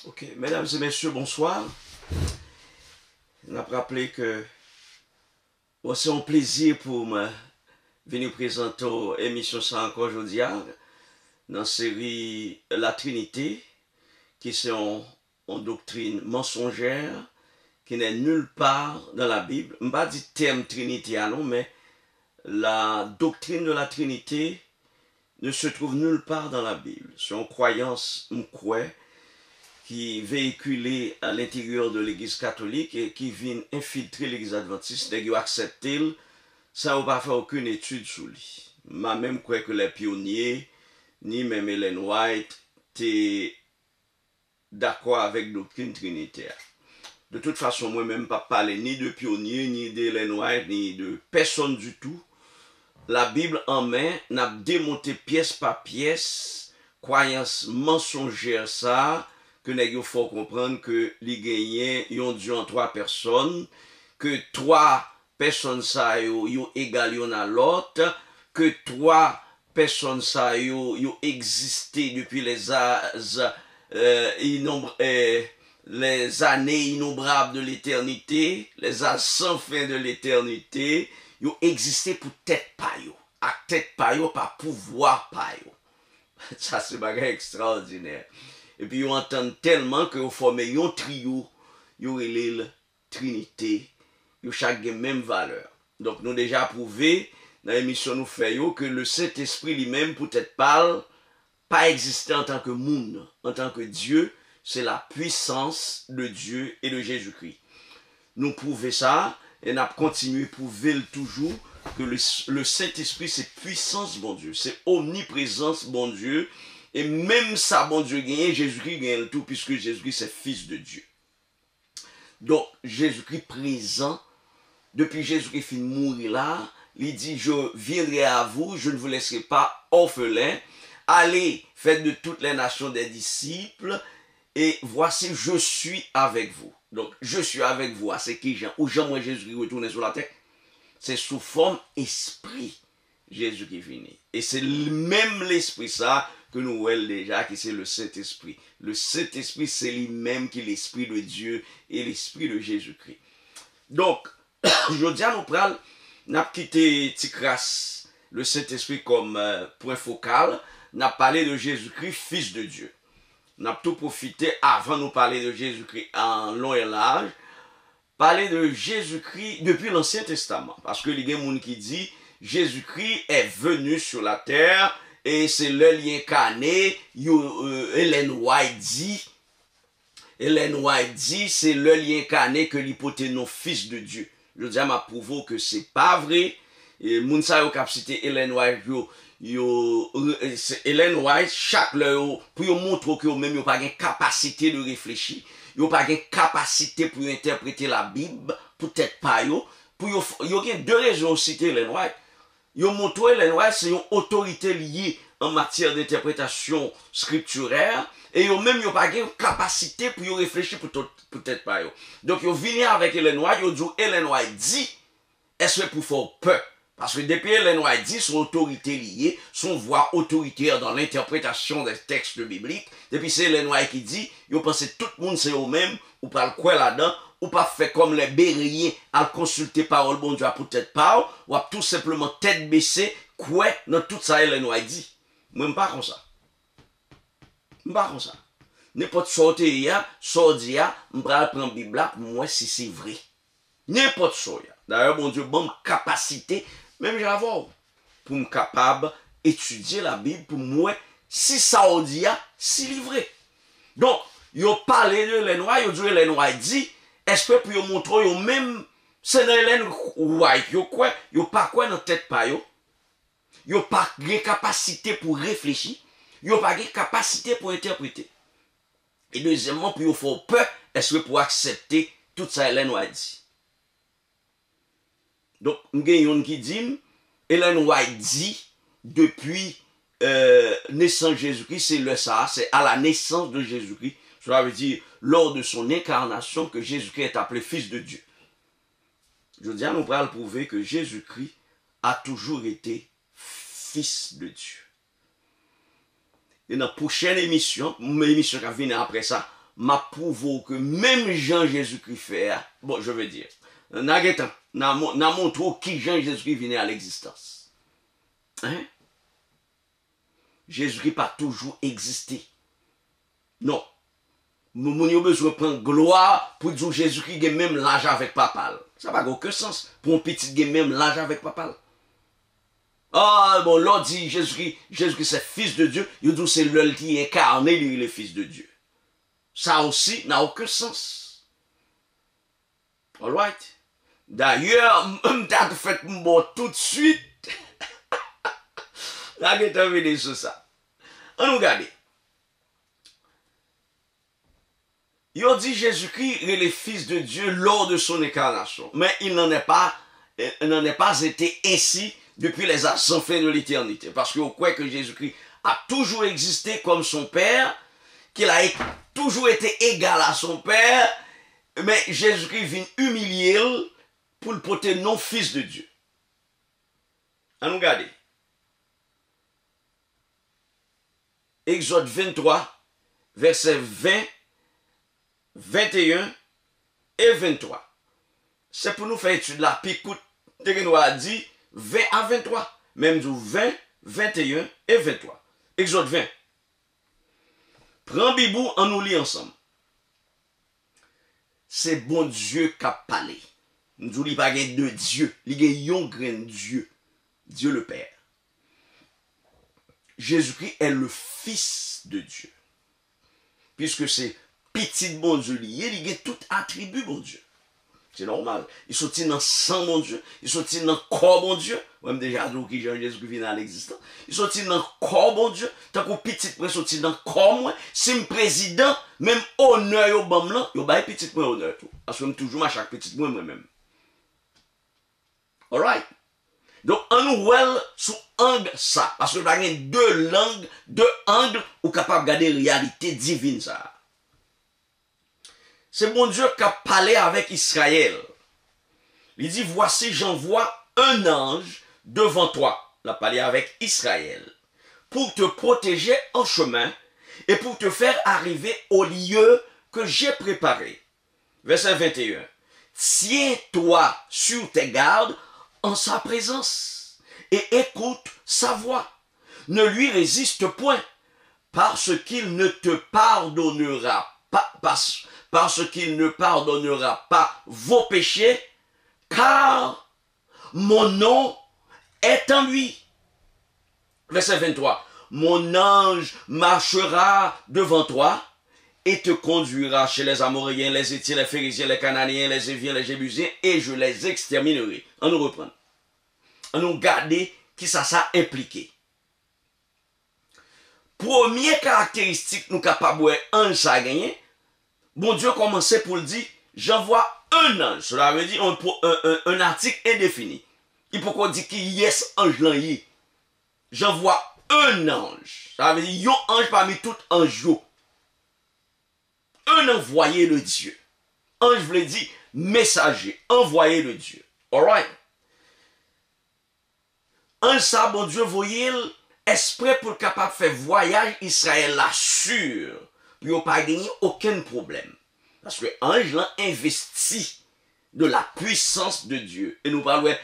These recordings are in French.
Ok, mesdames et messieurs, bonsoir. On a rappelé que c'est un plaisir pour moi venir présenter l'émission ça encore aujourd'hui dans la série La Trinité, qui est une doctrine mensongère qui n'est nulle part dans la Bible. Je ne vais pas dire terme Trinité, non, mais la doctrine de la Trinité ne se trouve nulle part dans la Bible. C'est une croyance, qui est véhiculée à l'intérieur de l'Église catholique et qui vient infiltrer l'Église adventiste, et qui accepte sans pas faire aucune étude sur lui. Je même crois que les pionniers, ni même Ellen White, étaient d'accord avec la doctrine trinitaire. De toute façon, moi-même, pas parler ni de pionniers, ni d'Ellen White, ni de personne du tout. La Bible en main, n'a démonté pièce par pièce, croyance mensongère ça, que il faut comprendre que les gagnants ont Dieu en trois personnes, que trois personnes ça yo égal yon à l'autre, que trois personnes ça yo existé depuis les les années innombrables de l'éternité, les âges sans fin de l'éternité, yo existé pour tête pa yo, à tête pa yo, par pouvoir pa yo. Ça c'est bagay extraordinaire. Et puis, ils entendent tellement que vous formez un trio, vous avez la Trinité, vous chaque même valeur. Donc, nous déjà prouvé dans l'émission nous faisons que le Saint-Esprit lui-même peut-être pas exister en tant que monde, en tant que Dieu, c'est la puissance de Dieu et de Jésus-Christ. Nous prouvons ça et nous continuons à prouver toujours que le Saint-Esprit c'est puissance bon Dieu, c'est omniprésence bon Dieu. Et même ça, bon Dieu gagne, Jésus-Christ gagne tout, puisque Jésus-Christ c'est fils de Dieu. Donc, Jésus-Christ présent, depuis Jésus-Christ finit de mourir là, il dit, je viendrai à vous, je ne vous laisserai pas orphelin. Allez, faites de toutes les nations des disciples, et voici, je suis avec vous. Donc, je suis avec vous, c'est qui Jean? Ou Jean, moi, Jésus-Christ retourné sur la terre? C'est sous forme esprit, Jésus qui finit. Et c'est même l'esprit ça, que nous voyons déjà, qui c'est le Saint-Esprit. Le Saint-Esprit, c'est lui-même qui est l'Esprit de Dieu et l'Esprit de Jésus-Christ. Donc, je dis à nous pral, n'a quitté Tikras, le Saint-Esprit comme point focal, n'a parlé de Jésus-Christ, Fils de Dieu. N'a tout profité avant de nous parler de Jésus-Christ en long et large, parler de Jésus-Christ depuis l'Ancien Testament. Parce que il y a des gens qui disent, Jésus-Christ est venu sur la terre, et c'est le lien incarné, Ellen White dit, c'est le lien incarné que l'hypothèse non fils de Dieu. Je dis à ma prouveau que c'est pas vrai. Et Mounsa yo kap cité Ellen White, Ellen White, chaque leur, pour montrer que même yo pas une capacité de réfléchir, yo pas une capacité pour interpréter la Bible, peut-être pas yo, pour yo gen deux raisons citer Ellen White. Yo montre Ellen White c'est une autorité liée en matière d'interprétation scripturaire et yo même yo pas une capacité pour yo réfléchir peut-être pas yo. Donc yo vini avec Ellen White, yo dit Ellen White dit est-ce que pour faire peur parce que depuis Ellen White dit son autorité liée, son voix autoritaire dans l'interprétation des textes bibliques, depuis c'est Ellen White qui dit, yo pense tout le monde c'est eux même ou pas le quoi là-dedans ou pas fait comme les bériens à consulter parole bon Dieu peut-être pas ou tout simplement tête baissée quoi dans tout ça Ellen White dit moi pas comme ça pas comme ça n'importe sorti m'pral prendre Bible là pour moi si c'est vrai n'importe sorte d'ailleurs bon Dieu bonne capacité même j'avais pour me capable étudier la Bible pour moi si ça on dit si livré donc yo parlé de Ellen White yo dit Ellen White dit est-ce que pour yo montrer yo même c'est dans Ellen White yo quoi yo pas quoi dans tête pa yo pas de capacité pour réfléchir yo pas de capacité pour interpréter et deuxièmement pour yo faire peur est-ce que pour accepter tout ça Ellen White dit. Donc m'gen yon qui dit Ellen White dit depuis naissance Jésus-Christ c'est le ça c'est à la naissance de Jésus-Christ. Cela veut dire, lors de son incarnation, que Jésus-Christ est appelé Fils de Dieu. Je dis à nous le prouver que Jésus-Christ a toujours été Fils de Dieu. Et dans la prochaine émission, qui va venir après ça, m'a prouvé que même Jean Jésus-Christ fait, bon, je veux dire, n'a montré qui Jean Jésus-Christ venait à l'existence. Hein? Jésus-Christ n'a pas toujours existé. Non. Nous avons besoin de prendre gloire pour dire Jésus-Christ a même l'âge avec papa. Ça n'a aucun sens. Pour un petit qui a même l'âge avec papa. Ah, bon, l'on dit Jésus-Christ c'est fils de Dieu. Il dit c'est l'homme qui est incarné, il est le fils de Dieu. Ça aussi n'a aucun sens. Alright? D'ailleurs, m'ta fait bon tout de suite. Là, je terminé sur ça. On nous regarde. Il dit Jésus-Christ est le fils de Dieu lors de son incarnation. Mais il n'en est pas été ainsi depuis les sans fin de l'éternité. Parce qu'on croit que Jésus-Christ a toujours existé comme son Père, qu'il a toujours été égal à son Père, mais Jésus-Christ vient humilier pour le porter non fils de Dieu. À nous regarder. Exode 23, versets 20, 21 et 23. C'est pour nous faire étude la picoute de nous a dit 20 à 23. Même du 20, 21 et 23. Exode 20. Prends Bibou, on nous lit ensemble. C'est bon Dieu qui a parlé. Nous ne pas de Dieu. Il y a un grand Dieu. Dieu le Père. Jésus-Christ est le Fils de Dieu. Puisque c'est petit bon Dieu lié, il y a tout attribut bon Dieu. C'est normal. Il sortit dans sang bon Dieu, il sortit dans corps bon Dieu. Même déjà dit que Jésus vient à l'existence. Il sortit dans corps bon Dieu, tant que petit point sorti dans corps moi, c'est un président, même honneur au bam là, yo bail petit point honneur tout. Parce que toujours à chaque petit point moi-même. Alright. Donc, on nous voit sous angle ça. Parce que nous avons deux langues, deux angles, ou capable de garder la réalité divine ça. C'est mon Dieu qui a parlé avec Israël. Il dit, voici, j'envoie un ange devant toi. Il a parlé avec Israël. Pour te protéger en chemin et pour te faire arriver au lieu que j'ai préparé. Verset 21. Tiens-toi sur tes gardes en sa présence et écoute sa voix. Ne lui résiste point parce qu'il ne te pardonnera pas, parce qu'il ne pardonnera pas vos péchés, car mon nom est en lui. Verset 23. Mon ange marchera devant toi et te conduira chez les Amoréens, les Étiens, les Phérésiens, les Cananéens, les Éviens, les Jébusiens, et je les exterminerai. On nous reprend. On nous garde qui ça impliqué. Première caractéristique nous capable ange ça gagner. Bon Dieu commençait pour le dire, j'envoie un ange. Cela veut dire un article indéfini. Il peut qu'on dire qu'il y a ange là. J'envoie un ange. Ça veut dire un ange parmi tout ange. Un envoyé de Dieu. Ange voulait dire messager, envoyé de Dieu. Alright. Un ça, bon Dieu, voyez, esprit pour capable de faire voyage Israël là sûr. Puis on pas gagné aucun problème. Parce que ange l'a investi de la puissance de Dieu. Et nous parlons,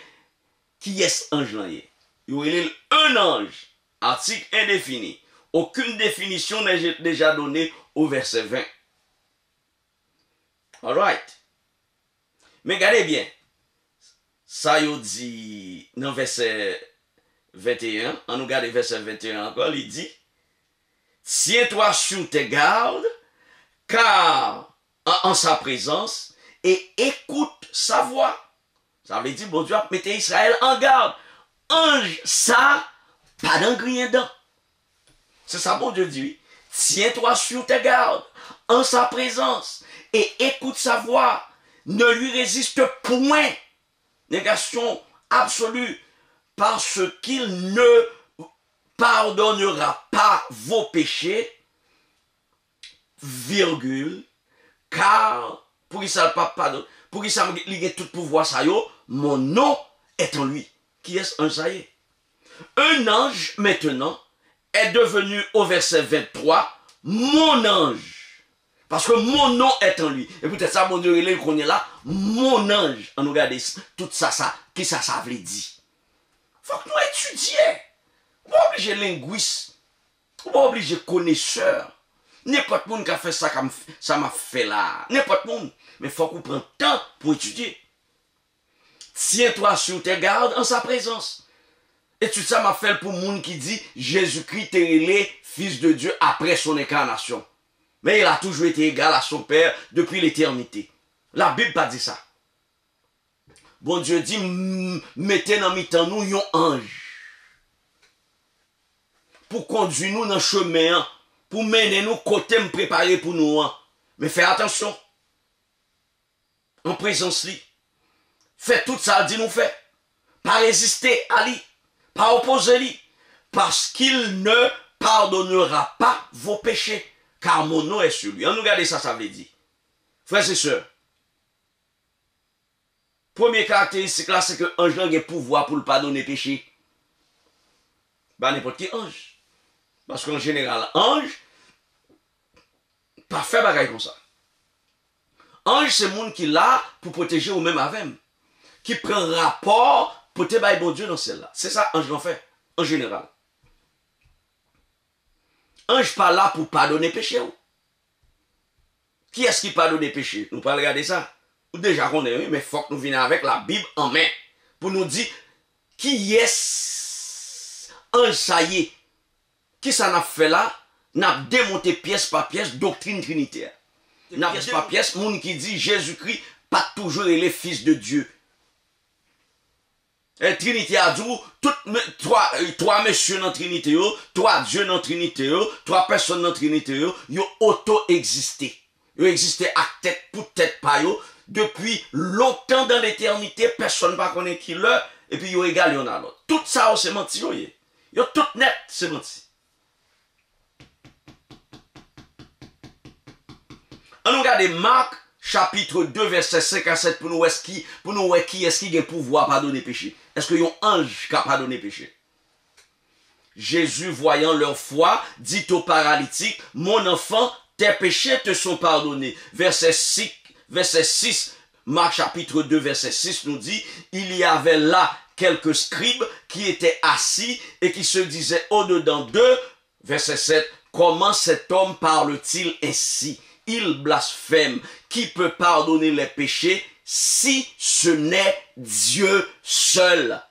qui est ce ange là? Il y a un ange, article indéfini. Aucune définition n'est déjà donnée au verset 20. Alright. Mais regardez bien. Ça y dit dans verset 21. On nous regarde verset 21 encore. Il dit, tiens-toi sur tes gardes, car en sa présence, et écoute sa voix. Ça veut dire, bon Dieu a mis Israël en garde. Ange, ça, pas d'ingrédient. C'est ça, bon Dieu dit. Tiens-toi sur tes gardes, en sa présence, et écoute sa voix. Ne lui résiste point. Négation absolue. Parce qu'il ne pardonnera pas vos péchés, virgule, car, pour qu'il ne pas pardonner, pour qu'il ait tout pouvoir, ça y est, mon nom est en lui. Qui est-ce un ça y est? Un ange, maintenant, est devenu au verset 23, mon ange. Parce que mon nom est en lui. Et peut-être ça, mon Dieu, il est qu'on est là, mon ange. On nous regarde tout ça, qui ça veut dire. Faut que nous étudions. On pas obligé linguiste. On pas obligé connaisseur. N'importe monde qui a fait ça, ça m'a fait là. N'importe monde. Mais il faut qu'on prenne temps pour étudier. Tiens-toi sur tes gardes en sa présence. Et tout ça m'a fait pour monde qui dit Jésus-Christ est fils de Dieu après son incarnation. Mais il a toujours été égal à son Père depuis l'éternité. La Bible pas dit ça. Bon Dieu dit, mettez dans mi-temps nous un ange. Pour conduire nous dans le chemin, pour mener nous côté me préparer pour nous. Mais faites attention. En présence lui. Faites tout ça, dit nous fait. Pas résister à lui. Pas opposer lui. Parce qu'il ne pardonnera pas vos péchés. Car mon nom est sur lui. On nous regarde ça, ça veut dire. Frères et sœurs. Première caractéristique là, c'est que l'ange a le pouvoir pour le pardonner péché. Bah n'importe qui ange. Parce qu'en général, ange, pas fait bagaille comme ça. Ange, c'est le monde qui est là pour protéger ou même avec. Qui prend rapport pour te bailler bon Dieu dans celle-là. C'est ça, ange l'en fait, en général. Ange pas là pour pardonner péché. Qui est-ce qui pardonne péché? Nous pas regarder ça. Déjà qu'on est, mais il faut que nous venions avec la Bible en main. Pour nous dire, qui est ange ça y est? Qui ça n'a fait là? N'a démonté pièce par pièce doctrine trinitaire. N'a pièce par pièce, monde qui dit Jésus-Christ pas toujours les fils de Dieu. Et Trinité a dit, trois messieurs dans Trinité, trois dieux dans Trinité, trois personnes dans Trinité, ils ont auto-existé. Ils ont existé à tête pour tête par eux. Depuis longtemps dans l'éternité, personne ne va connaître qui leur, et puis ils ont égalé l'un à l'autre. Tout ça, c'est menti. Ils ont tout net, c'est menti. On regarde Marc, chapitre 2, verset 5 à 7, pour nous voir qui est-ce qui a le pouvoir pardonner péché. Est-ce qu'il y a un ange qui a pardonné péché? Jésus, voyant leur foi, dit au paralytique, mon enfant, tes péchés te sont pardonnés. Verset 6, Marc chapitre 2, verset 6 nous dit, il y avait là quelques scribes qui étaient assis et qui se disaient au-dedans d'eux, verset 7, comment cet homme parle-t-il ainsi? Il blasphème. Qui peut pardonner les péchés si ce n'est Dieu seul?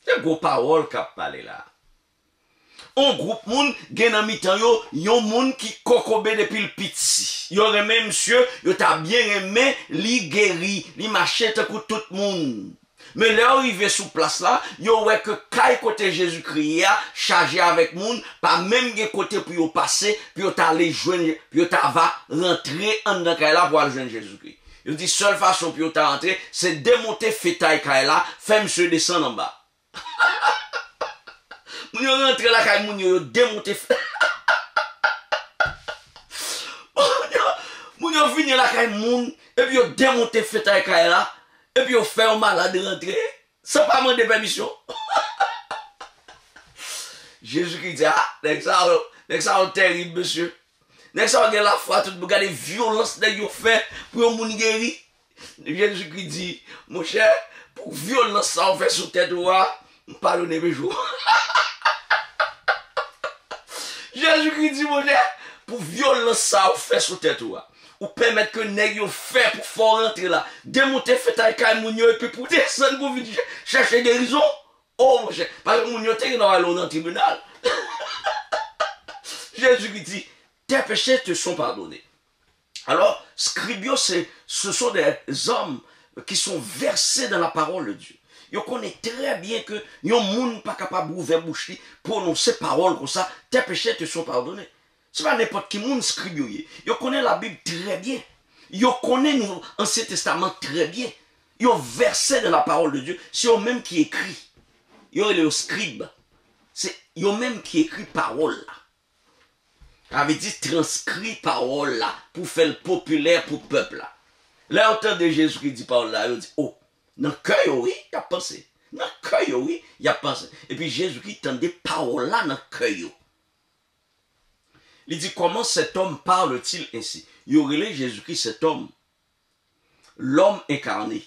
C'est une parole qui a parlé là. Un groupe moun gen nan mitan yo, yon moun qui kokobe depuis le petit. Yo remen monsieur, yo ta bien aimé, li guéri, li marché te tout le monde. Mais là, arrivé sous place là, yo ouais que kay côté Jésus-Christ chargé avec moun, pas même gen côté pour yo passer, puis yo ta aller joindre, puis yo ta va rentrer en dans kay là pour aller joindre Jésus-Christ. Yo dit seule façon pour yo ta rentrer, c'est démonter fétail kay là, faire monsieur descendre en bas. Moun yo rentre la kay moun yo démonter moun yo vini la kay moun, et puis yo démonter fétail kay là. Et puis on fait un malade rentrer sans pas demander permission. Jésus-Christ dit, ah, c'est terrible, monsieur. Ça a la foi, tout le monde, violence que vous fait pour un monde guéri. Jésus-Christ dit, mon cher, pour violence ça on fait sur tête, pardonnez mes jours. Jésus-Christ dit, mon cher, pour violence ça on fait sur tête, ou permettre que nèg yo fait pour fort rentrer là, démonter fait ay kay moun yo et puis pour descendre pour venir chercher guérison. Oh mon cher, parce que moun yo te dans le tribunal. Jésus dit, tes péchés te sont pardonnés. Alors, scribio, ce sont des hommes qui sont versés dans la parole de Dieu. Ils connaissent très bien que yon moun pas capable d'ouvrir bouche pour prononcer parole comme ça, tes péchés te sont pardonnés. Ce n'est pas n'importe qui moun scribe. Ils connaissent la Bible très bien. Ils connaissent l'Ancien Testament très bien. Ils ont versé dans la parole de Dieu. C'est eux même qui écrit. Ils ont les scribes. C'est eux même qui écrit parole là. Ça veut dire transcrit parole là pour faire le populaire pour le peuple là. Là, autant de Jésus qui dit parole là, il dit, oh, dans le cœur, oui, il a pensé. Dans le cœur, oui, il a pensé. Et puis Jésus qui tend des paroles là dans le cœur. Il dit, comment cet homme parle-t-il ainsi? Il aurait Jésus-Christ, cet homme. L'homme incarné.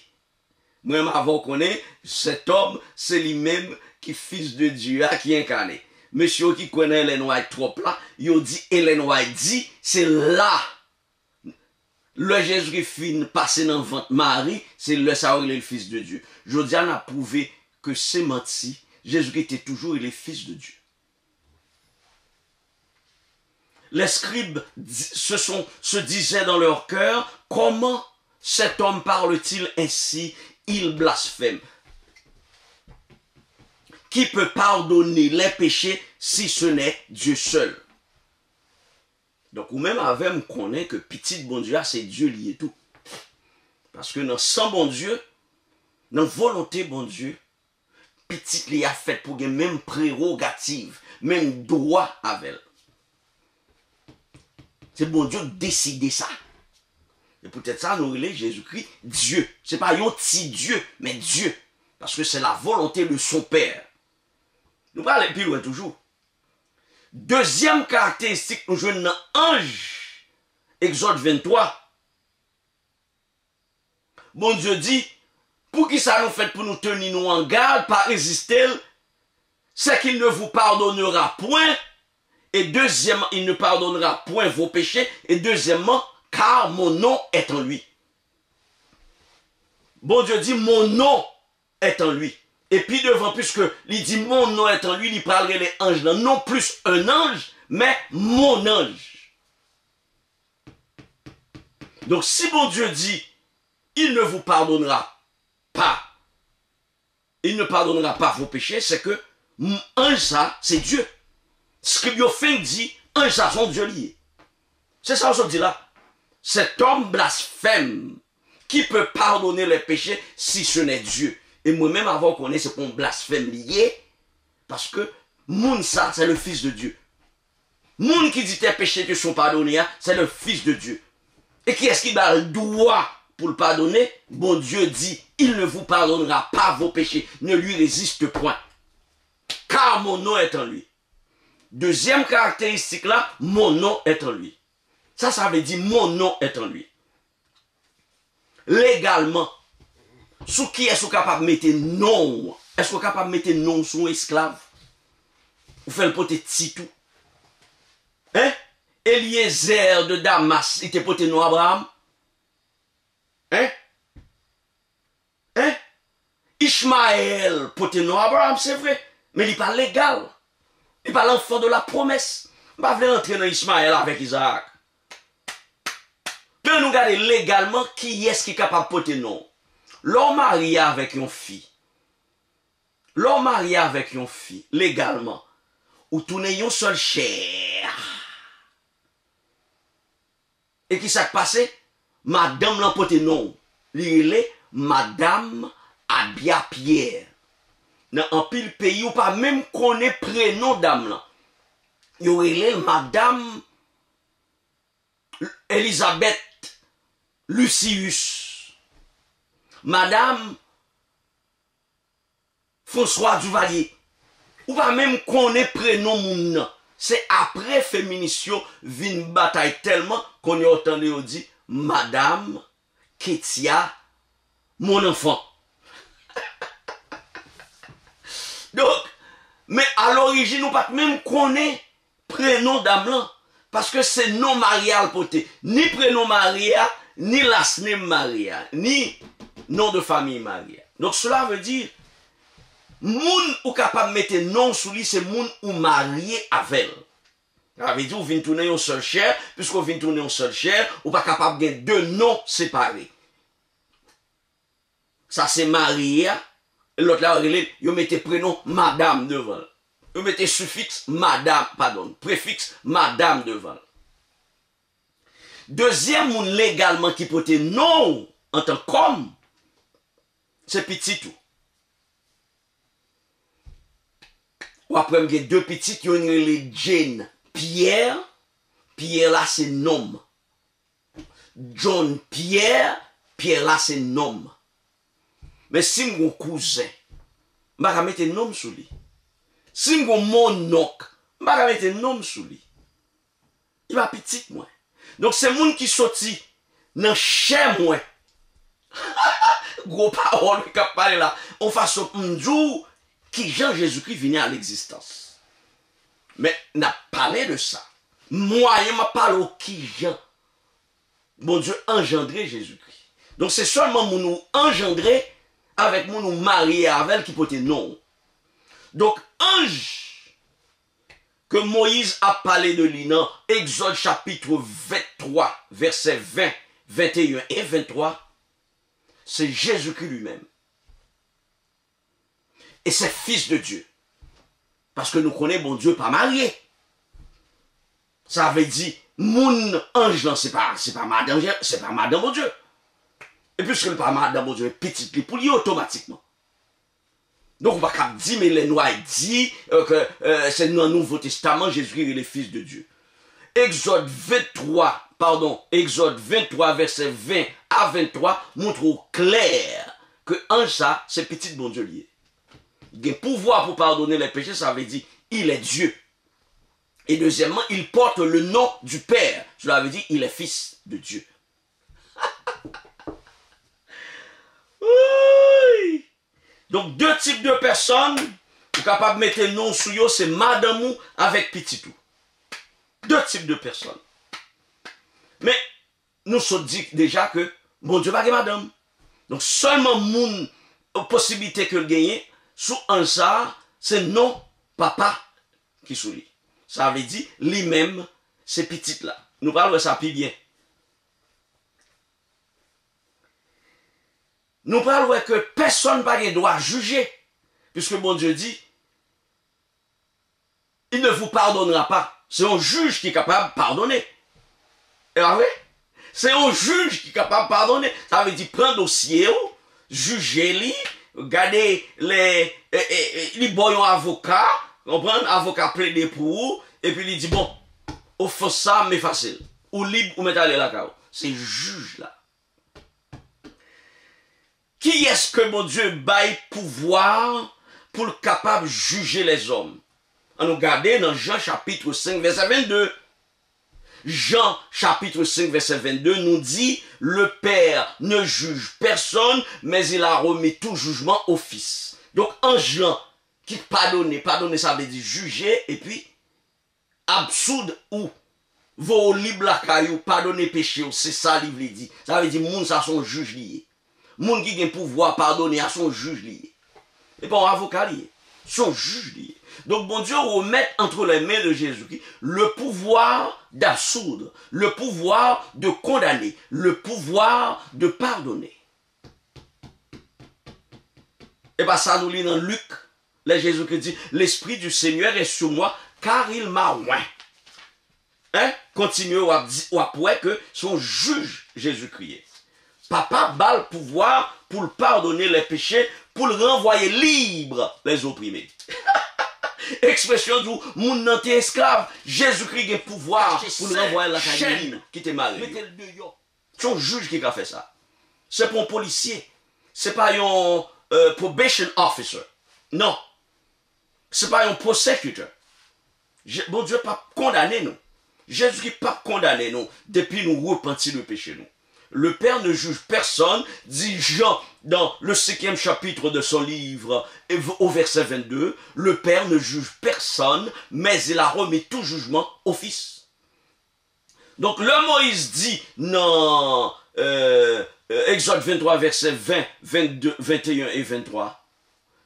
Moi, avant qu'on ait, cet homme, c'est lui-même qui est fils de Dieu, qui est incarné. Monsieur qui connaît Ellen White trop là, il dit, Ellen White dit, c'est là. Le Jésus-Christ fin passé dans le ventre Marie, c'est le ça il est le fils de Dieu. Jodian a prouvé que c'est menti. Jésus-Christ était toujours le fils de Dieu. Les scribes se disaient dans leur cœur, comment cet homme parle-t-il ainsi? Il blasphème. Qui peut pardonner les péchés si ce n'est Dieu seul? Donc, ou même avec, on connaît que petit bon Dieu, c'est Dieu lié tout. Parce que dans sans bon Dieu, dans volonté bon Dieu, petit li a fait pour gagner même prérogative, même droit avec elle. C'est bon Dieu décider ça. Et peut-être ça, nous relève Jésus-Christ, Dieu. C'est pas un petit Dieu, mais Dieu. Parce que c'est la volonté de son Père. Nous parlons plus loin toujours. Deuxième caractéristique, nous jouons dans Ange, Exode 23. Bon Dieu dit, pour qui ça nous fait pour nous tenir nous en garde, pas résister, c'est qu'il ne vous pardonnera point. Et deuxièmement, il ne pardonnera point vos péchés. Et deuxièmement, car mon nom est en lui. Bon Dieu dit, mon nom est en lui. Et puis devant, puisque il dit, mon nom est en lui, il parlerait les anges là. Non plus un ange, mais mon ange. Donc si bon Dieu dit, il ne vous pardonnera pas, il ne pardonnera pas vos péchés, c'est que ange ça, c'est Dieu. Ce que Biofin dit, ange ça, son Dieu lié. C'est ça que je dis là. Cet homme blasphème, qui peut pardonner les péchés si ce n'est Dieu? Et moi-même, avant qu'on ait ce qu'on blasphème lié, parce que moun ça, c'est le Fils de Dieu. Moun qui dit tes péchés te sont pardonnés, c'est le Fils de Dieu. Et qui est-ce qui a le droit pour le pardonner? Bon Dieu dit, il ne vous pardonnera pas vos péchés, ne lui résiste point. Car mon nom est en lui. Deuxième caractéristique là, mon nom est en lui. Ça veut dire mon nom est en lui. Légalement, sous qui est-ce capable de mettre nom? Est-ce qu'on est capable de mettre nom sur un esclave? Ou faire le poté Titou? Hein? Eliezer de Damas, il était poté nom Abraham? Hein? Hein? Ishmaël, poté nom Abraham, c'est vrai. Mais il n'est pas légal. Il n'est pas l'enfant de la promesse. Il ne va pas entrer dans Ishmaël avec Isaac. Mais nous regardons légalement qui est-ce qui est capable de porter nom. L'homme marié avec une fille. L'homme marié avec une fille, légalement. Ou tournez une seule chair. Et qui s'est passé? Madame l'a porté nom. Il est Madame Abia Pierre. Dans un pile pays ou pas même connaît prénom dame là. Il y a Madame Elisabeth Lucius. Madame François Duvalier. Ou pas même connaît prénom moun. C'est après féminisation vin bataille tellement qu'on y a entendu dit Madame Ketia mon enfant. Donc, mais à l'origine, nous pas même connaît prénom dame là. Parce que c'est non marial poté. Ni prénom Maria, ni last name Maria, ni nom de famille Maria. Donc cela veut dire, moun ou capable de mettre nom sous lui, c'est moun ou marié avec. Ça veut dire, ou vient tourner une seule chair, puisqu'on vient tourner une seule chair, ou pas capable de deux noms séparés. Ça c'est Maria. L'autre là, vous mettez prénom madame devant. Vous mettez suffixe madame, pardon, préfixe madame devant. Deuxième monde légalement qui peut être non en tant qu'homme, c'est petit tout. Ou après, il y a deux petites, il y a les Jane Pierre. Pierre là, c'est nom. John Pierre. Pierre là, c'est nom. Mais si mon cousin, je vais mettre un nom sur lui. Si mon oncle, je vais mettre un nom sur lui. Il va petit, moi. Donc, c'est moun qui sorti dans chè moi. Gros parole qui a parlé là. On façon m'dou qui Jean Jésus-Christ vient à l'existence. Mais n'a parlé de ça. Moi, il m'a parlé au qui Jean. Bon Dieu engendré Jésus-Christ. Donc c'est seulement mon nous engendré avec mon nous marié avec qui peut être non. Donc ange que Moïse a parlé de lui dans Exode chapitre 23 versets 20, 21 et 23, c'est Jésus-Christ lui-même. Et c'est fils de Dieu. Parce que nous connaissons bon Dieu pas marié. Ça veut dire mon ange là, c'est pas madame mon Dieu. Et puisque le pas madame mon Dieu, petite pour lui automatiquement. Donc on va pas dire mais les noirs dit que c'est dans le Nouveau Testament Jésus-Christ est le fils de Dieu. Exode 23 verset 20 à 23 montre au clair que ange ça c'est petit bon Dieu lié. Il a pouvoir pour pardonner les péchés, ça veut dire il est Dieu. Et deuxièmement, il porte le nom du Père. Cela veut dire il est fils de Dieu. Oui. Donc deux types de personnes, vous êtes capable de mettre le nom sur eux, c'est madame ou avec petit tout. Deux types de personnes. Mais nous sommes dit déjà que bon Dieu pas de madame. Donc seulement mon possibilité que le gagner sous un ça, c'est non papa qui sourit. Ça veut dire lui-même c'est petit là. Nous parlons de ça plus bien. Nous parlons que personne ne doit juger. Puisque bon Dieu dit, il ne vous pardonnera pas. C'est un juge qui est capable de pardonner. Et ah oui? C'est un juge qui est capable de pardonner. Ça veut dire prendre dossier, juger, garder les bons avocats, comprendre, avocat plaider pour vous, et puis il dit, bon, au fond ça, mais facile. Ou libre, ou mettre aller la carte. C'est juge là. Qui est-ce que mon Dieu baille pouvoir pour le capable de juger les hommes? On nous regarde dans Jean chapitre 5 verset 22. Jean chapitre 5 verset 22 nous dit, le Père ne juge personne, mais il a remis tout jugement au Fils. Donc en Jean qui pardonne ça veut dire juger et puis absoudre ou vos libre la caillou, pardonner péché, c'est ça livre dit. Ça veut dire moun ça son juge lié. Moun qui a pouvoir pardonner à son juge lié. Et pas un avocat lié. Son juge lié. Donc bon Dieu remet entre les mains de Jésus-Christ le pouvoir d'absoudre, le pouvoir de condamner, le pouvoir de pardonner. Et bien ça nous lit dans Luc, là Jésus-Christ dit, l'Esprit du Seigneur est sur moi, car il m'a oint. Hein? Continuez ou après que son juge Jésus-Christ. Papa bat le pouvoir pour le pardonner les péchés, pour le renvoyer libre les opprimés. Expression du moun nan te esclave, Jésus-Christ a le pouvoir pour le renvoyer la chaîne qui te marié. C'est un juge qui a fait ça. C'est pas un policier. C'est pas un probation officer. Non. C'est pas un prosecutor. Bon Dieu pas condamné nous. Jésus-Christ pas condamné nous depuis nous repentir de péché nous. Le Père ne juge personne, dit Jean dans le 5e chapitre de son livre, au verset 22, le Père ne juge personne, mais il a remis tout jugement au Fils. Donc le Moïse dit dans Exode 23, verset 20, 22, 21 et 23,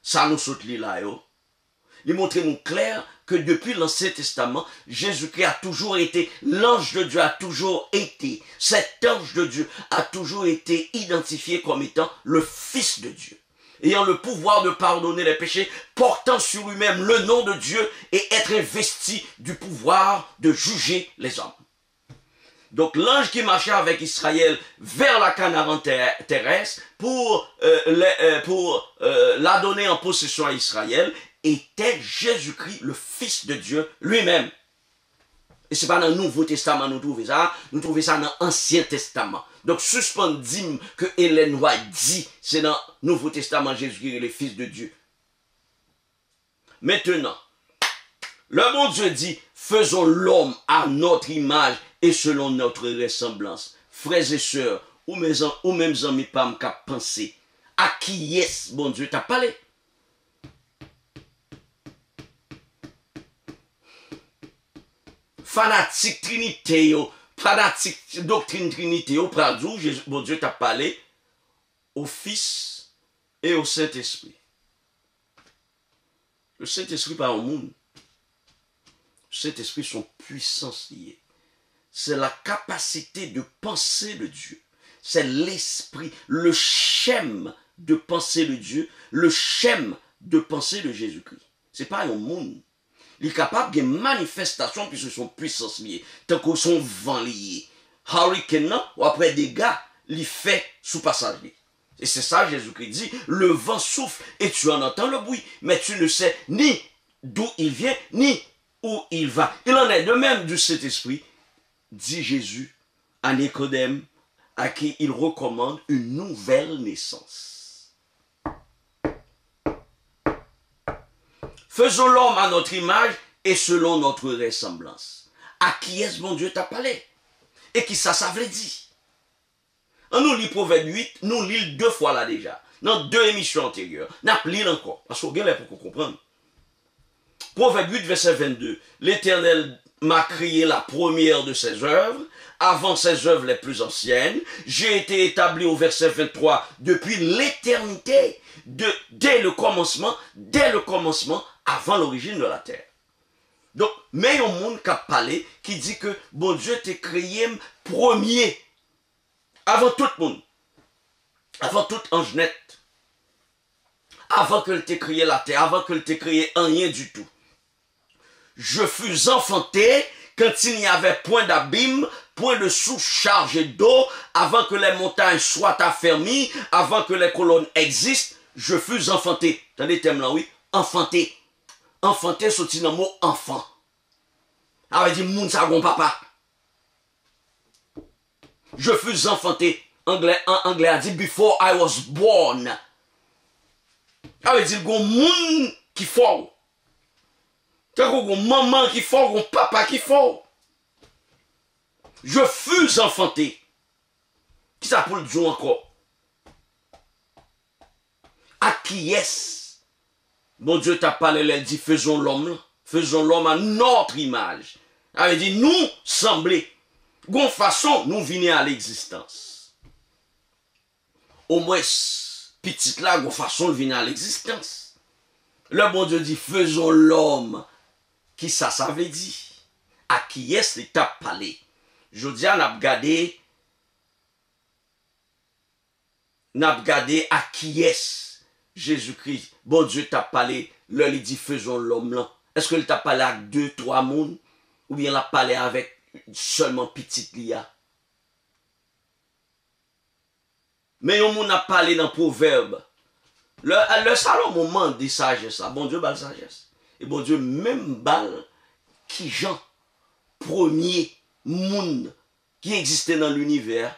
ça nous saute là, yo. Il montre nous clair que depuis l'Ancien Testament, Jésus-Christ a toujours été, l'ange de Dieu a toujours été, cet ange de Dieu a toujours été identifié comme étant le Fils de Dieu, ayant le pouvoir de pardonner les péchés, portant sur lui-même le nom de Dieu et être investi du pouvoir de juger les hommes. Donc l'ange qui marchait avec Israël vers la Canaan terrestre pour la donner en possession à Israël, était Jésus-Christ, le Fils de Dieu lui-même. Et c'est pas dans le Nouveau Testament nous trouvons ça dans l'Ancien Testament. Donc suspendons que Hélène White dit, c'est dans le Nouveau Testament Jésus-Christ est le Fils de Dieu. Maintenant, le bon Dieu dit, Faisons l'homme à notre image et selon notre ressemblance. Frères et sœurs, ou même amis pas m'cap penser, à qui est bon Dieu t'a parlé? Fanatique Trinité, fanatique doctrine Trinité, bon Dieu t'a parlé au Fils et au Saint-Esprit. Le Saint-Esprit pas au monde. Le Saint-Esprit sont puissance liée. C'est la capacité de penser de Dieu. C'est l'esprit, le schème de penser de Dieu, le schème de penser de Jésus-Christ. C'est pas un monde. Il est capable de manifestation puisque son puissance liée, tant que son vent lié. Hurricane, ou après des gars, il fait sous passage. Et c'est ça Jésus-Christ dit, le vent souffle et tu en entends le bruit, mais tu ne sais ni d'où il vient, ni où il va. Il en est de même du Saint-Esprit, dit Jésus à Nicodème, à qui il recommande une nouvelle naissance. Faisons l'homme à notre image et selon notre ressemblance. À qui est-ce bon Dieu t'a parlé? Et qui ça veut dire? On nous lit Proverbe 8, nous lit 2 fois là déjà. Dans 2 émissions antérieures. N'a lit encore. Parce qu'on est pour comprendre. Proverbe 8, verset 22. L'Éternel m'a créé la première de ses œuvres, avant ses œuvres les plus anciennes. J'ai été établi au verset 23 depuis l'éternité, dès le commencement, avant l'origine de la terre. Donc, mais il y a un monde qui a parlé, qui dit que bon Dieu t'a créé premier, avant tout le monde, avant tout ange net, avant qu'il t'ait créé la terre, avant qu'il t'ait créé rien du tout. Je fus enfanté quand il n'y avait point d'abîme, point de sous-charge d'eau, avant que les montagnes soient affermies, avant que les colonnes existent, je fus enfanté. Attendez le thème là, oui? Enfanté. Enfanté, c'est un mot enfant. Alors, il dit, moun sa gon papa. Je fus enfanté. En anglais a dit, before I was born. Alors, il dit, gon moun qui fort. Gon maman qui fort, gon papa qui fort. Je fus enfanté. Qui ça pour le dire encore? À qui est-ce? Bon Dieu t'a parlé, il dit, faisons l'homme à notre image. Il dit, nous sembler. Gon façon, nous venons à l'existence. Au moins, petite là, gon façon, venir à l'existence. Le bon Dieu dit, faisons l'homme. Qui ça veut dire? À qui est-ce qu'il t'a parlé? Je dis, on a regardé à qui est-ce Jésus-Christ. Bon Dieu t'a parlé, là il dit, faisons l'homme là. Est-ce qu'il t'a parlé avec 2, 3 mondes? Ou bien il a parlé avec seulement petite lia? Mais on a parlé dans le proverbe. Le salon moment de sagesse, bon Dieu bat la sagesse. Et bon Dieu même balle qui Jean, premier monde qui existait dans l'univers,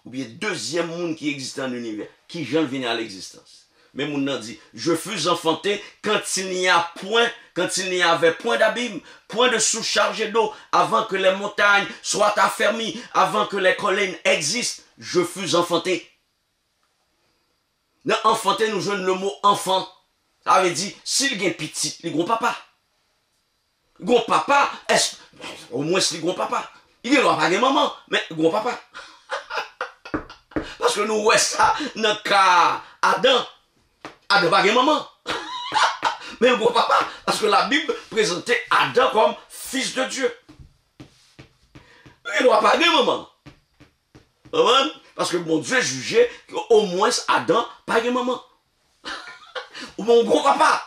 ou bien deuxième monde qui existait dans l'univers, qui Jean vient à l'existence. Mais mon a dit, je fus enfanté quand il n'y avait point d'abîme, point de sous-charge d'eau, avant que les montagnes soient affermies, avant que les collines existent, je fus enfanté. Dans enfanté, nous jouons le mot enfant. Ça veut dire, s'il y a un petit, il y a un papa. Gon papa, au moins c'est gon papa. Il est pas de maman, mais gon papa. Parce que nous voyons ça dans le cas Adam. Adam pas de maman. Mais gon papa, parce que la Bible présentait Adam comme fils de Dieu. Il n'a pas de maman. Parce que mon Dieu jugeait qu'au moins Adam pas de maman. Ou mon gros papa.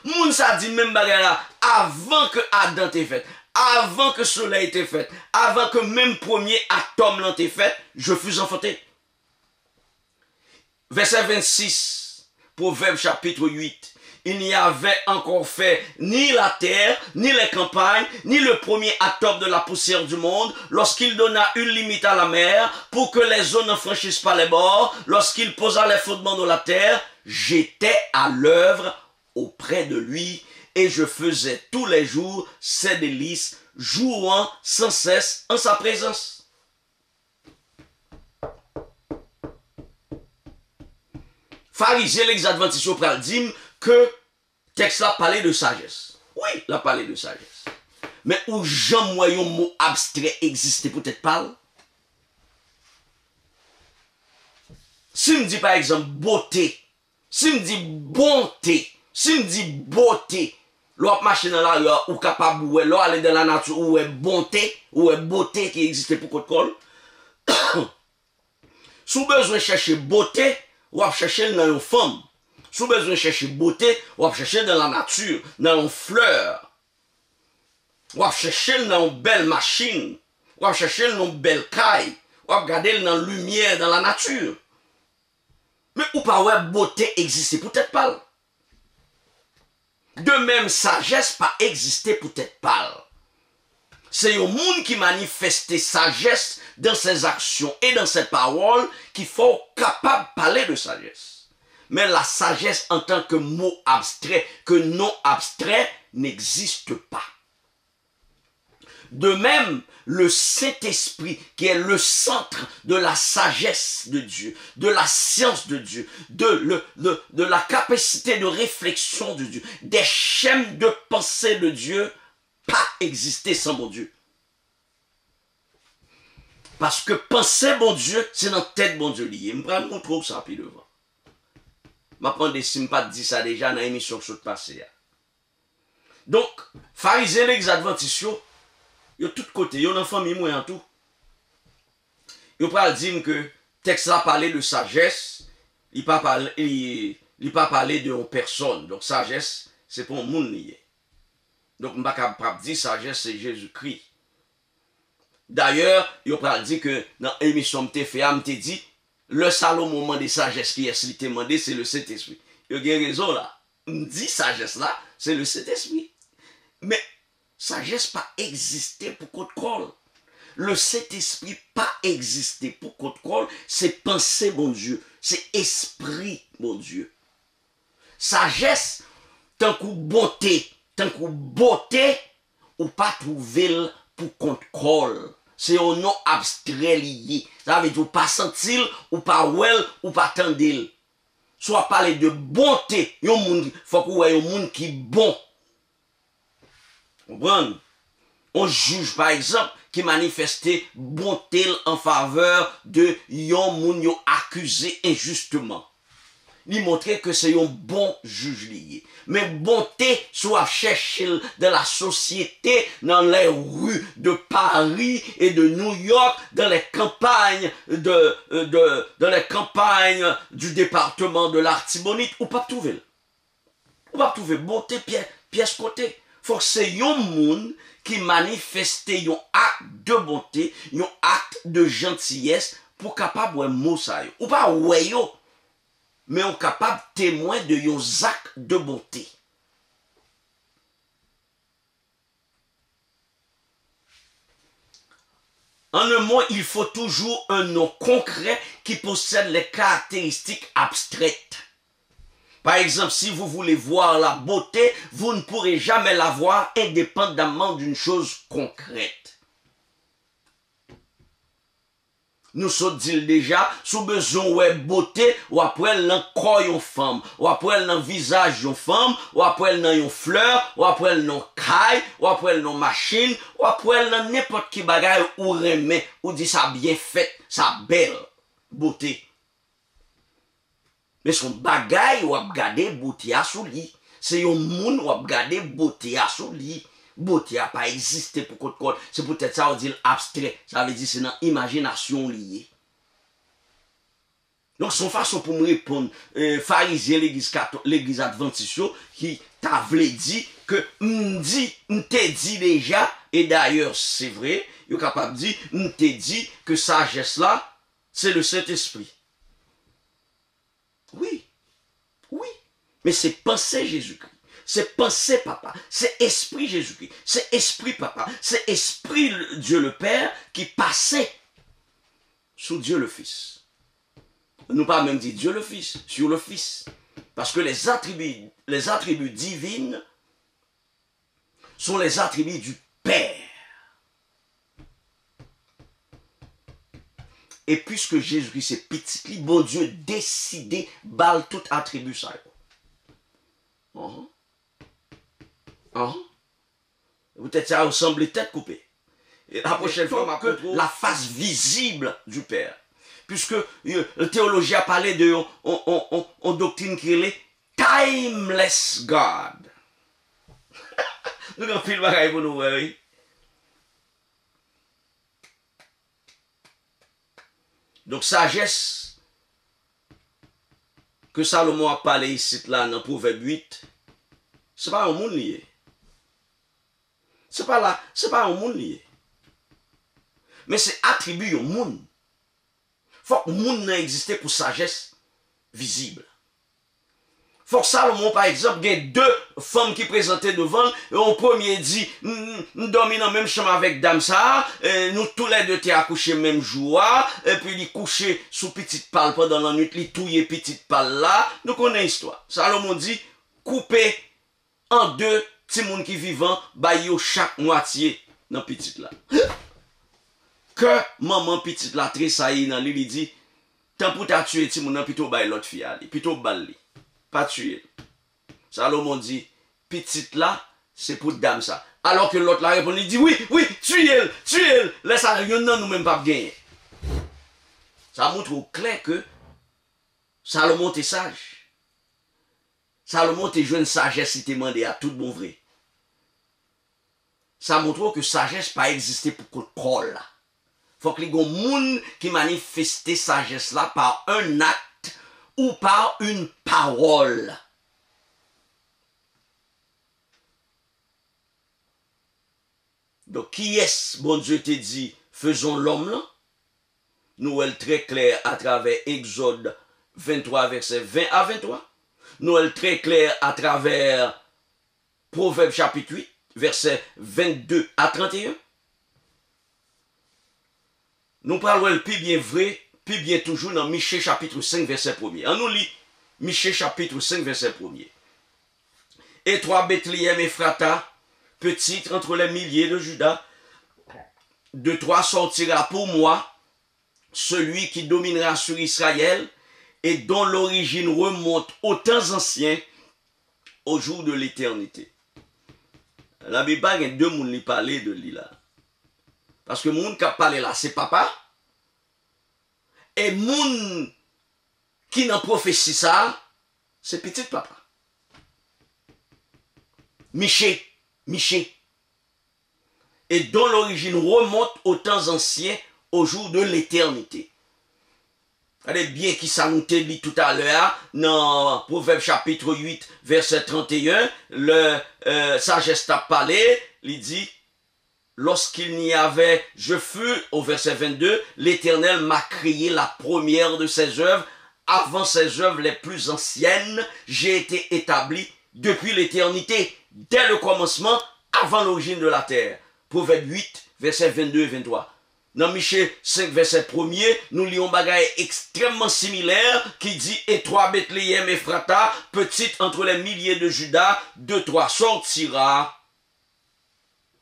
Moun sa dit même bagarre avant que Adam t'ait fait, avant que le soleil t'ait fait, avant que même premier atome l'en t'ait fait, je fus enfanté. Verset 26, Proverbe chapitre 8. Il n'y avait encore fait ni la terre, ni les campagnes, ni le premier atome de la poussière du monde, lorsqu'il donna une limite à la mer, pour que les eaux ne franchissent pas les bords, lorsqu'il posa les fondements de la terre, j'étais à l'œuvre auprès de lui, et je faisais tous les jours ses délices, jouant sans cesse en sa présence. Pharisien, les adventistes, au dit que texte là parlait de sagesse. Oui, là parlait de sagesse. Mais où Jean moyen mot abstrait existait peut-être pas. Si me dit par exemple beauté, si me dit bonté, si me dit beauté, l'autre machine dans la rue ou capable ou l'autre aller dans la nature ou est bonté ou est beauté qui existait pour côte col. Sous besoin chercher beauté, ou à chercher dans une femme. Sous besoin chercher beauté, ou à chercher dans la nature, dans une fleur. Ou à chercher dans une belle machine, ou à chercher dans une belle caille, ou à regarder dans la lumière, dans la nature. Mais ou pas ouais beauté exister peut-être pas. De même sagesse pas exister peut-être pas. C'est un monde qui manifeste sagesse dans ses actions et dans ses paroles qu'il faut capable de parler de sagesse. Mais la sagesse en tant que mot abstrait, que non abstrait, n'existe pas. De même, le Saint-Esprit, qui est le centre de la sagesse de Dieu, de la science de Dieu, de la capacité de réflexion de Dieu, des schèmes de pensée de Dieu, pas exister sans mon Dieu. Parce que penser bon Dieu, c'est dans la tête bon Dieu lié. Je vais vous montrer ça puis devant. Je vais prendre des signes, pas dit ça déjà dans l'émission que je suis passé. Donc, pharisiens, les adventistes, ils ont tout côté, ils ont une famille moi en tout. Ils ont dire que le texte là parlait de sagesse, il pas parler de une personne. Donc sagesse, c'est pour un monde lié. Donc, je ne vais pas dire sagesse, c'est Jésus-Christ. D'ailleurs, il a dit que dans l'émission que je t'ai dit, le Salomon moment de sagesse qui est demandé, c'est le Saint-Esprit. Il a raison là. On dit sagesse là, c'est le Saint-Esprit. Mais sagesse pas exister pour qu'on te colle. Le Saint-Esprit pas exister pour qu'on te colle, c'est penser bon Dieu, c'est esprit bon Dieu. Sagesse, tant que bonté, tant que beauté, ou pas trouver pour qu'on te colle. C'est un nom abstrait lié. Ça veut dire pas sentir, ou pas well, ou pas tendre. Soit parler de bonté. Il faut qu'on ait un monde qui est bon. Comprenez? On juge par exemple qui manifestait bonté en faveur de yon moun yo accusé injustement. Il montrait que c'est un bon juge lié. Mais bonté soit cherchée dans la société, dans les rues de Paris et de New York, dans les campagnes dans les campagnes du département de l'Artibonite, ou pas trouver. Ou pas trouver bonté pièce côté. Faut que c'est un monde qui manifeste un acte de bonté, un acte de gentillesse pour capable de mot ça. Ou pas ouais yo. Mais on est capable de témoin de yon actes de bonté. En un mot, il faut toujours un nom concret qui possède les caractéristiques abstraites. Par exemple, si vous voulez voir la beauté, vous ne pourrez jamais la voir indépendamment d'une chose concrète. Nous sommes dit déjà, sous besoin de beauté, ou après dans corps une femme, ou après dans visage une femme, ou après dans une fleur, ou après dans caille, ou après dans machine, ou après dans n'importe qui bagaille ou remet, ou dit ça bien fait, ça belle beauté. Mais son bagaille ou regarder beauté à sous lit. C'est un monde ou regarder beauté à sous lit. Beauté n'a pas existé pour qu'on code. C'est peut-être ça on dit abstrait. Ça veut dire c'est dans l'imagination liée. Donc son façon pour me répondre, pharisien l'église adventiste qui t'a dit que m'te dit déjà, et d'ailleurs c'est vrai, il est capable de dire, m'te dit que sagesse là, c'est le Saint-Esprit. Oui, oui, mais c'est penser Jésus-Christ. C'est penser papa, c'est esprit Jésus-Christ, c'est esprit papa, c'est esprit Dieu le Père qui passait sous Dieu le Fils. Nous pas même dit Dieu le Fils, sur le Fils. Parce que les attributs divines sont les attributs du Père. Et puisque Jésus-Christ est petit, bon Dieu décidé balle tout attribut ça. Peut-être ça ressemble tête coupée. Et la prochaine fois, que la face visible du Père. Puisque le théologien a parlé de on doctrine qui est timeless God. Nous avons fait le bagage pour nous, oui. Donc, sagesse que Salomon a parlé ici, là, dans Proverbe 8, ce n'est pas un monde lié. Ce n'est pas un monde lié. Mais c'est attribué au monde. Il faut que le monde n'existe pour sagesse visible. Il faut que Salomon, par exemple, il y a deux femmes qui présentaient devant, et au premier dit, nous dormons dans le même chambre avec Dame ça, nous tous les deux étaient accouchés le même jour, et puis il couchait sous petite palle pendant la nuit, il touillait petite palle là. Nous connaissons l'histoire. Salomon dit, coupez en deux petits monde qui vivant, baillot chaque moitié dans petite là. Que maman petite là, très saillie dans lui, il dit, tant pour t'as tué petit monde, plutôt bail l'autre fille, plutôt balle. Pas tuer. Salomon dit, petite là, c'est pour dame ça. Alors que l'autre la répond, il dit, oui, tuez-le. Laisse ça, nous même pas gagner. Ça montre au clair que Salomon est sage. Salomon est jeune sagesse, il te demandé à tout bon vrai. Ça montre que sagesse pas exister pour qu'on colle là. Faut que les gens qui manifestent sagesse là par un acte ou par une parole. Donc, qui est-ce, bon Dieu te dit, faisons l'homme là? Nous, elle très clair à travers Exode 23, verset 20 à 23. Nous, elle très clair à travers Proverbe chapitre 8, verset 22 à 31. Nous parlons le plus bien vrai, puis bien toujours dans Michée chapitre 5, verset 1er. On nous lit Michée chapitre 5, verset 1er. Et toi, Bethléem Ephrata, petite entre les milliers de Juda, de toi sortira pour moi celui qui dominera sur Israël et dont l'origine remonte aux temps anciens, au jour de l'éternité. La Bible, il y a deux personnes qui parlent de lui là. Parce que le monde qui a parlé là, c'est papa. Et moun qui n'a prophétie ça, c'est petit papa. Michée. Et dont l'origine remonte aux temps anciens, au jour de l'éternité. Regardez bien qui ça nous dit tout à l'heure, dans Proverbe chapitre 8, verset 31, le sagesse t'a parlé, il dit, lorsqu'il n'y avait, je fus, au verset 22, l'Éternel m'a créé la première de ses œuvres. Avant ses œuvres les plus anciennes, j'ai été établi depuis l'éternité, dès le commencement, avant l'origine de la terre. Proverbe 8, verset 22 et 23. Dans Michée 5, verset 1er, nous lisons un bagage extrêmement similaire qui dit, et toi, Bethléem Ephrata, petite entre les milliers de Juda, de toi sortira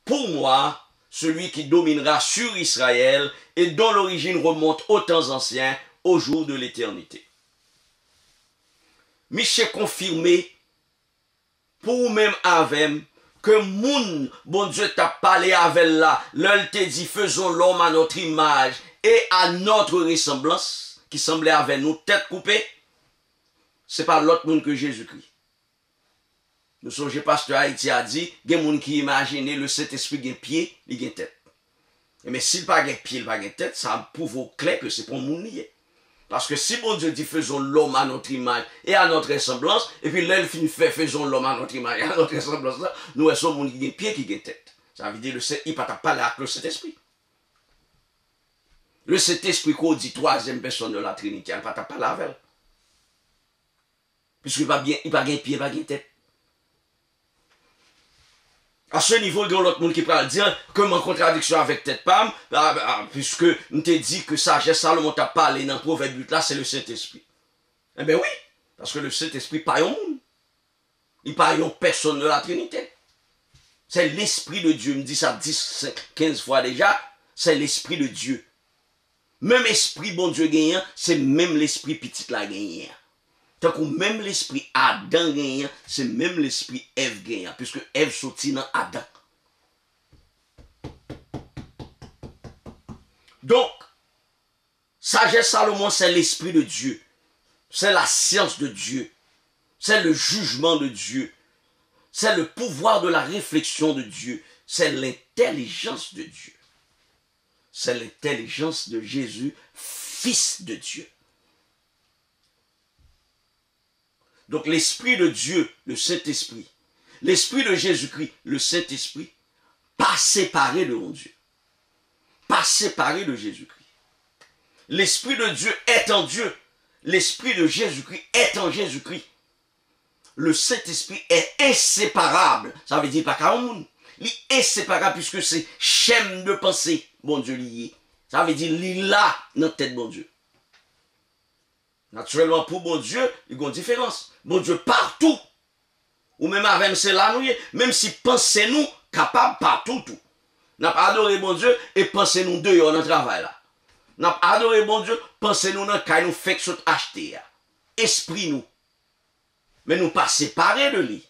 pour moi, celui qui dominera sur Israël et dont l'origine remonte aux temps anciens, au jour de l'éternité. Michel confirmé, pour même avec que moun, bon Dieu t'a parlé avec là, l'œil te dit, faisons l'homme à notre image et à notre ressemblance, qui semblait avec nous, tête coupée, c'est pas l'autre monde que Jésus-Christ. Nous songez, pasteur Haïti a dit, il y a des gens qui imaginent le Saint-Esprit qui a pied, il a tête. Mais s'il n'a pas de pied, il n'a pas de tête, ça prouve au clair que c'est pour mon lié. Parce que si bon Dieu dit faisons l'homme à notre image et à notre ressemblance, et puis là il finit fait faisons l'homme à notre image et à notre ressemblance, nous sommes gens qui a pied, qui a tête. Ça veut dire il ne peut pas parler avec le Saint-Esprit. Le Saint-Esprit qu'on dit troisième personne de la Trinité, il ne peut pas parler avec elle. Puisqu'il n'a pas de pied, il n'a pas de tête. À ce niveau, il y a l'autre monde qui peut dire que en contradiction avec tête pam, puisque nous te dit que sagesse Salomon t'a parlé dans le Proverbe 8 là, c'est le Saint-Esprit. Eh bien oui, parce que le Saint-Esprit pas un monde. Il pas une personne de la Trinité. C'est l'Esprit de Dieu. Je me dis ça 10, 15 fois déjà. C'est l'Esprit de Dieu. Même esprit bon Dieu gagnant, c'est même l'esprit petit la gagnant. Tant que même l'esprit Adam gagnant, c'est même l'esprit Ève gagnant. Puisque Ève sortit dans Adam. Donc, sagesse Salomon, c'est l'esprit de Dieu. C'est la science de Dieu. C'est le jugement de Dieu. C'est le pouvoir de la réflexion de Dieu. C'est l'intelligence de Dieu. C'est l'intelligence de Jésus, Fils de Dieu. Donc l'Esprit de Dieu, le Saint-Esprit, l'Esprit de Jésus-Christ, le Saint-Esprit, pas séparé de mon Dieu. Pas séparé de Jésus-Christ. L'Esprit de Dieu est en Dieu. L'Esprit de Jésus-Christ est en Jésus-Christ. Le Saint-Esprit est inséparable. Ça veut dire pas qu'à un monde. Il est inséparable puisque c'est chaîne de pensée, bon Dieu lié. Ça veut dire il là dans la tête, bon Dieu. Naturellement, pour bon Dieu, il y a une différence. Bon Dieu partout. Ou même avec c'est là, nous, même si pensez-nous capables partout, tout. N'a pas adoré bon Dieu et pensez-nous dehors dans le travail là. N'a pas adoré bon Dieu, pensez-nous dans le cas, nous fait que ce acheter. Esprit nous. Mais nous pas séparés de lui.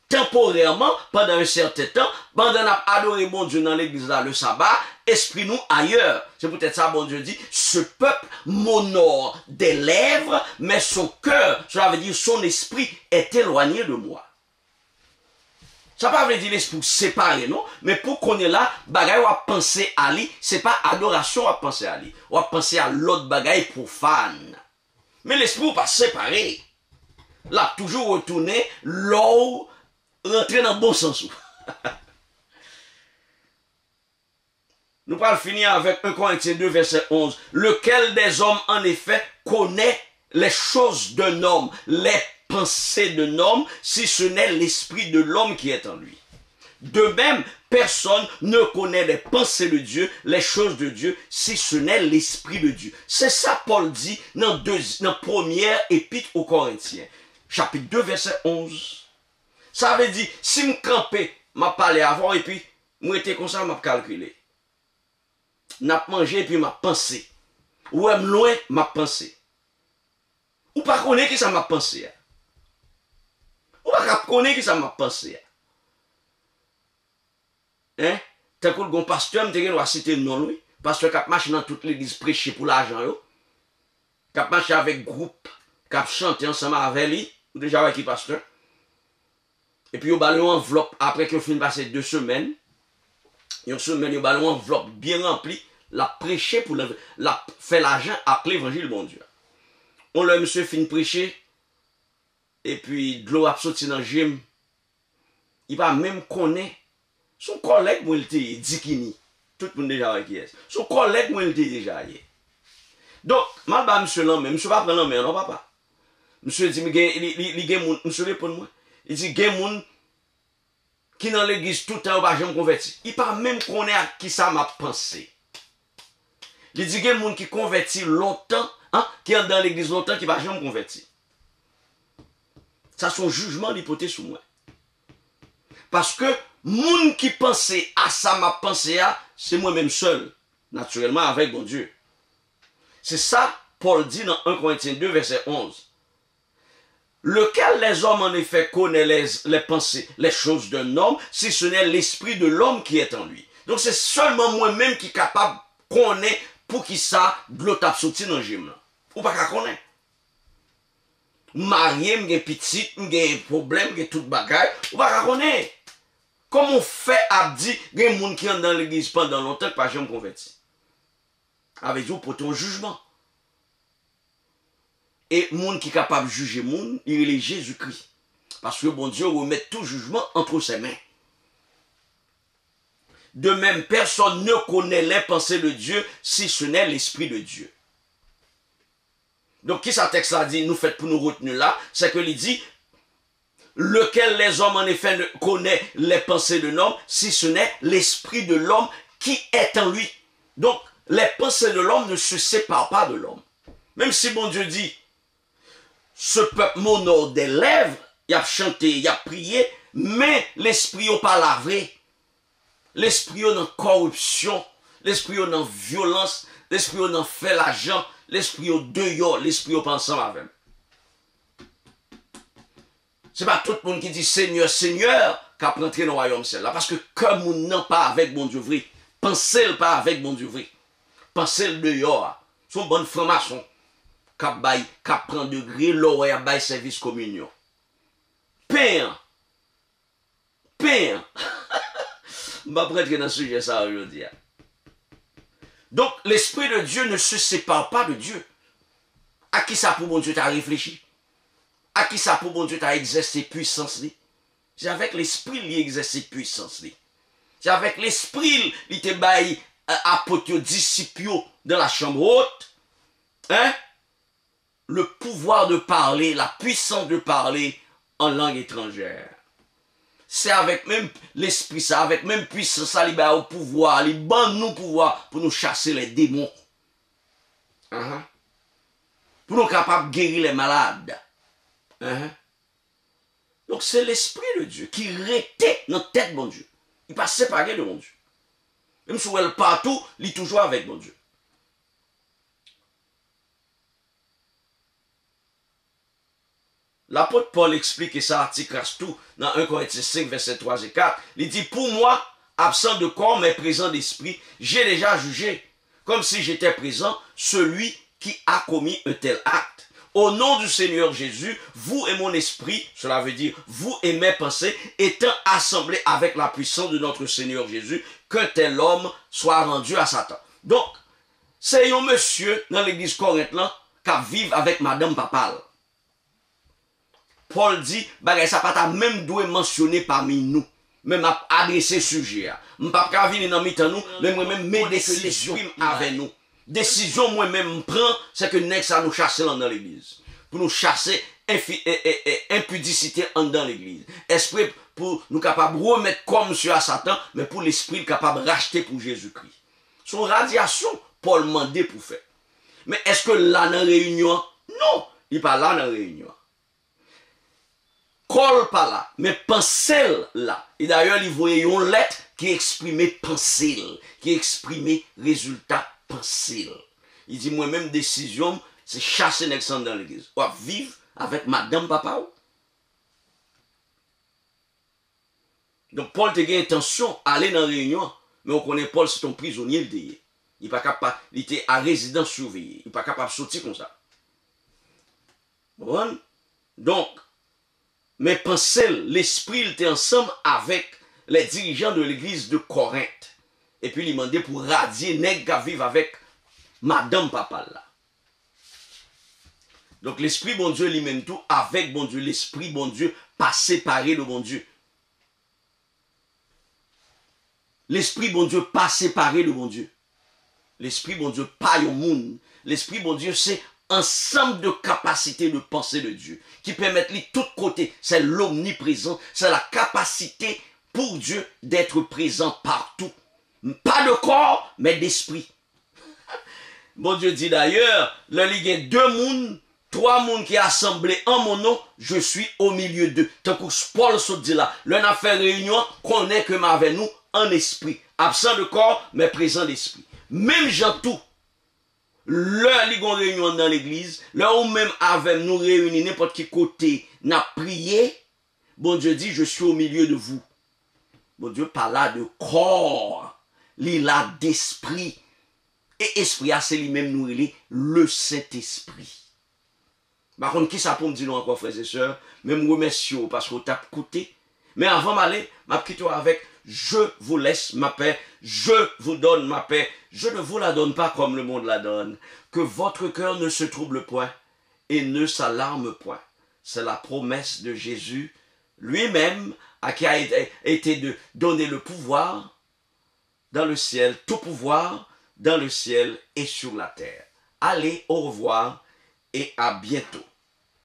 Temporairement, pendant un certain temps, pendant qu'on a adoré bon Dieu dans l'église là, le sabbat, esprit nous ailleurs. C'est peut-être ça, bon Dieu dit, ce peuple m'honore des lèvres, mais son cœur, cela veut dire son esprit est éloigné de moi. Ça ne veut pas dire l'esprit séparé, non? Mais pour qu'on est là, bagaille ou à penser à lui, c'est pas adoration à penser à lui. Ou à penser à l'autre bagaille profane. Mais l'esprit n'est pas séparé. Là, toujours retourné, l'eau, rentrer dans le bon sens. Nous allons finir avec 1 Corinthiens 2, verset 11. Lequel des hommes, en effet, connaît les choses d'un homme, les pensées d'un homme, si ce n'est l'esprit de l'homme qui est en lui. De même, personne ne connaît les pensées de Dieu, les choses de Dieu, si ce n'est l'esprit de Dieu. C'est ça Paul dit dans la première épître aux Corinthiens. Chapitre 2, verset 11. Ça veut dire, si je campais, je parlé avant et puis, je était comme ça, je calculé. Je mangé et puis je pensé. Ou même loin, je pensé. Ou pas connaître qui ça m'a pensé. Ou pas connaître qui ça m'a pensé. Hein? Tant que le pasteur, je vais citer le nom, oui. Pasteur qui a marché dans toute l'église prêcher pour l'argent, qui a marché avec groupe, qui a chanté ensemble avec lui, ou déjà avec qui pasteur. Et puis, il y a une enveloppe, après que fin passé 2 semaines, il y a une enveloppe bien remplie, la prêcher pour la faire l'argent après l'évangile bon Dieu. On l'a monsieur fin prêcher, et puis de l'eau a sorti dans le gym. Il va même connaître son collègue, moi, il était Dikini. Tout le monde déjà avec qui est. Son collègue, moi, il était déjà hier. Donc, mal bas monsieur l'homme, monsieur va prendre l'homme, non, papa. Monsieur dit, monsieur répond moi. Il dit, il y a des gens qui dans l'église tout le temps pas jamais converti. Il pas même connaître à qui ça m'a pensé. Il dit, il y a des gens qui converti longtemps, hein, qui sont dans l'église longtemps, qui ne va jamais converti. Ça, son jugement l'hypothèse sur moi. Parce que, moun qui pensait à ça m'a pensé à, c'est moi-même seul, naturellement avec mon Dieu. C'est ça, Paul dit dans 1 Corinthiens 2, verset 11. Lequel les hommes en effet connaissent les pensées, les choses d'un homme, si ce n'est l'esprit de l'homme qui est en lui. Donc c'est seulement moi-même qui est capable de connaître pour qui ça, de l'autre a sorti dans le gym. Ou pas qu'à connaître. Marié, j'ai petit, j'ai un problème, j'ai tout bagaille, ou pas qu'à connaître. Comment on fait à dire, il y a des gens qui sont dans l'église pendant longtemps que pas jamais converti. Avec vous pour ton jugement. Et le monde qui est capable de juger le monde, il est Jésus-Christ. Parce que bon Dieu remet tout jugement entre ses mains. De même, personne ne connaît les pensées de Dieu si ce n'est l'Esprit de Dieu. Donc, qui ce texte-là dit, nous faites pour nous retenir là, c'est que il dit, lequel les hommes en effet ne connaît les pensées de l'homme si ce n'est l'Esprit de l'homme qui est en lui. Donc, les pensées de l'homme ne se séparent pas de l'homme. Même si bon Dieu dit, ce peuple m'honore des lèvres, il a chanté, il a prié, Mais l'esprit n'est pas lavé. L'esprit est dans corruption. L'esprit est dans violence. L'esprit est dans fait l'argent. L'esprit est dehors. L'esprit est pas ensemble avec. Ce n'est pas tout le monde qui dit Seigneur, Seigneur, qui a rentré dans le royaume ciel. Parce que comme on n'a pas avec bon Dieu vrai, pensez-le pas avec bon Dieu vrai. Pensez-le dehors. Son bonne franc-maçon. Qui prend degré, l'oreille à service communion. Père. Père. Je ne vais pas prêter dans ce sujet ça aujourd'hui. Donc, l'Esprit de Dieu ne se sépare pas de Dieu. À qui ça pour bon Dieu t'a réfléchi? À qui ça pour bon Dieu t'a exercé puissance? C'est avec l'Esprit qu'il exerce puissance. C'est avec l'Esprit qu'il te baille apôtre disciples dans la chambre haute. Hein? Le pouvoir de parler, la puissance de parler en langue étrangère. C'est avec même l'esprit, ça, avec même puissance, ça libère au pouvoir, il donne nous pouvoir pour nous chasser les démons. Pour nous capables de guérir les malades. Donc c'est l'esprit de Dieu qui rétait notre tête, bon Dieu. Il pas séparé de mon Dieu. Même si elle partout, il est toujours avec mon Dieu. L'apôtre Paul explique ça, article tout, dans 1 Corinthiens 5, verset 3 et 4. Il dit, pour moi, absent de corps, mais présent d'esprit, j'ai déjà jugé, comme si j'étais présent, celui qui a commis un tel acte. Au nom du Seigneur Jésus, vous et mon esprit, cela veut dire vous et mes pensées, étant assemblés avec la puissance de notre Seigneur Jésus, qu'un tel homme soit rendu à Satan. Donc, c'est un monsieur dans l'église Corinthe là, qui vit avec madame Papal. Paul dit, bagay ça pas même doit mentionner parmi nous, même à adresser sujet. Je ne peux pas venir dans nous, mais moi-même mes décisions avec nous. Décision moi-même prend, c'est que next ça nous chasser dans l'église. Pour nous chasser impudicité dans l'église. Esprit pour nous capables de remettre comme sur à Satan, mais pour l'esprit capable de racheter pour Jésus-Christ. Son radiation, Paul mandé pour faire. Mais est-ce que là dans la réunion? Non, il n'est pas là dans la réunion. Col pas là, mais pensez là. Et d'ailleurs, il voyait une lettre qui exprimait pensée, qui exprimait résultat pensée. Il dit, moi-même, décision, c'est chasser Alexandre dans l'église. Ou vivre avec madame papa. Donc, Paul te gagne intention d'aller dans la réunion, mais on connaît Paul, c'est un prisonnier. Il n'est pas capable, il était à résidence surveillée. Il n'est pas capable de sortir comme ça. Bon? Donc, mais pensez, l'esprit était ensemble avec les dirigeants de l'église de Corinthe. Et puis il demandait pour radier nèg qui vivre avec madame papa là. Donc l'esprit bon Dieu lui-même tout avec bon Dieu, l'esprit bon Dieu pas séparé de bon Dieu. L'esprit bon Dieu pas séparé de bon Dieu. L'esprit bon Dieu pas un monde. L'esprit bon Dieu c'est ensemble de capacités de pensée de Dieu qui permettent de tous côtés. C'est l'omniprésent, c'est la capacité pour Dieu d'être présent partout. Pas de corps, mais d'esprit. Bon Dieu dit d'ailleurs, là il y a 2 mondes, 3 mondes qui sont assemblés en mon nom, je suis au milieu d'eux. Tant que Paul se dit là, l'un a fait réunion, qu'on est que avec nous en esprit. Absent de corps, mais présent d'esprit. Même Jean tout. Leur ligon réunion dans l'église, là ou même avec nous réunis n'importe quel côté, n'a prié, bon Dieu dit, je suis au milieu de vous. Bon Dieu parle là de corps, il a d'esprit. Et esprit, c'est lui-même nous, le Saint-Esprit. Par contre, qui ça pour me dire encore, frères et sœurs, même remercier parce qu'on t'a écouté. Mais avant d'aller, ma petite avec, je vous laisse ma paix, je vous donne ma paix, je ne vous la donne pas comme le monde la donne. Que votre cœur ne se trouble point et ne s'alarme point. C'est la promesse de Jésus lui-même à qui a été de donner le pouvoir dans le ciel, tout pouvoir dans le ciel et sur la terre. Allez, au revoir et à bientôt.